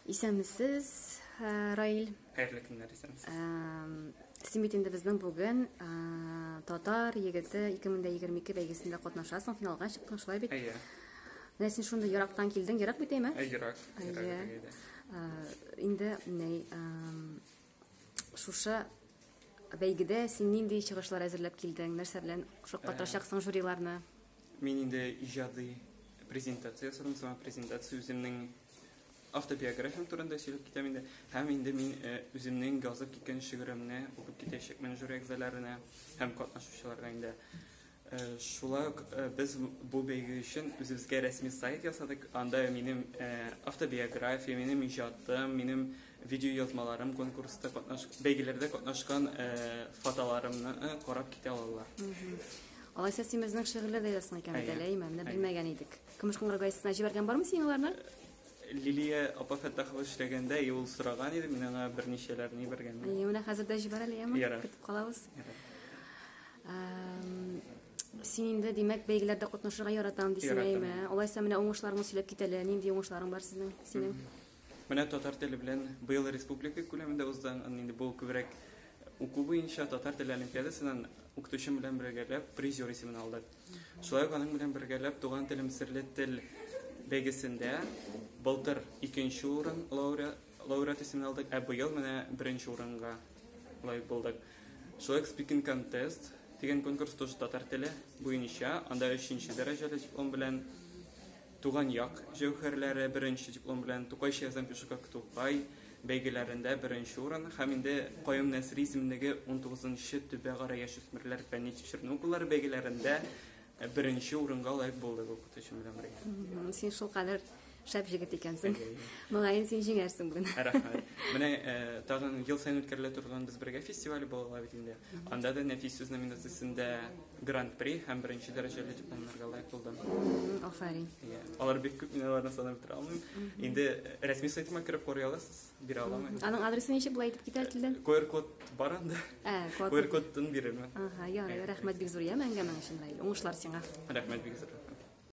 Исәнмесез, Раил. Хәерле көннәр исәнмесез. Син бит инде безнең бүген Татар егете 2022 бәйгесендә катнашасың, финалга чыктың, шулай бит? Әйе. Менә син шунда ерактан килдең, ерак бит әйме? Ерак. Инде шушы бәйгедә син нинди чыгышлар әзерләп килдең? Нәрсә белән катнашасың жюриларны? Мин инде иҗади презентация ясадым, сама презентация үземнең автобиографиям турында сөйләп китәм инде. Һәм инде мин үземнең язып киткән шигыремне укып китәчәкмен жюри әгъзаларына һәм катнашучыларга инде. Шулай ук без бу бәйге өчен үзебезгә рәсми сайт ясадык. Анда минем автобиография, минем иҗатым, минем видео язмаларым конкурста бәйгеләрдә катнашкан фотоларымны карап китә алалар. Алайса син безнең шигырьләрдә язсың икән бит әле, менә белмәгән идек. Көмеш кыңгыр газетасына җибәргән бармы син аларны? Лилия апа Фәттахова эшләгәндә ул сораган иде, мин аңа берничәләрне биргән. Менә хәзердә җибәр әле, яме? Көтеп калабыз. Син инде димәк бәйгеләрдә катнашырга яратам дисең әйме? Алайса менә уңышларыңны сөйләп кит әле. Нинди уңышларың бар синең? Менә татар теле белән быел республика күләмендә узган инде бу күбрәк уку буенча татар теле олимпиадасыннан укытучым белән бергәләп призер исемен алдык. Шулай ук аның белән бергәләп туган телем серле тел бәйгесендә былтыр 2нче урын лауреат исемен алдык, ә быел менә 1нче урынга лаек булдык. Шулай ук speaking contest дигән конкурс тоже татар теле буенча, анда 3нче дәрәҗәле диплом белән туган як җәүһәрләре 1нче диплом белән Тукайчы язам пишука Тукай бәйгеләрендә 1нче урын һәм инде Каюм Нәсри исемендәге 19нчы Төбәгара яшүсмерләр фәнни тикшеренү укулары бәйгеләрендә 1нче урынга лаек булдык укытучым белән бергә. Син шул кадәр шәп җегет икәнсең. Моңаен син җиңәрсең бүген. Рәхмәт. Менә тагын ел саен үткәрелә торган без бергә фестиваль була бит инде. Анда да Нәфис сүз номинациясендә гран-при һәм 1нче дәрәҗәле дипломнарга лаек булдым. Афарин. Алар бик күп, мин аларны санап тора алмыйм. Инде рәсми сайтыма кереп карый аласыз, бирә аламын. Аның адресын ничек булай итеп китә телдән? QR-код бар анда. QR-кодтан бирәм. Ярый, рәхмәт бик зур, мәңгә өчен, Раил. Уңышлар сиңа. Рәхмәт бик зур.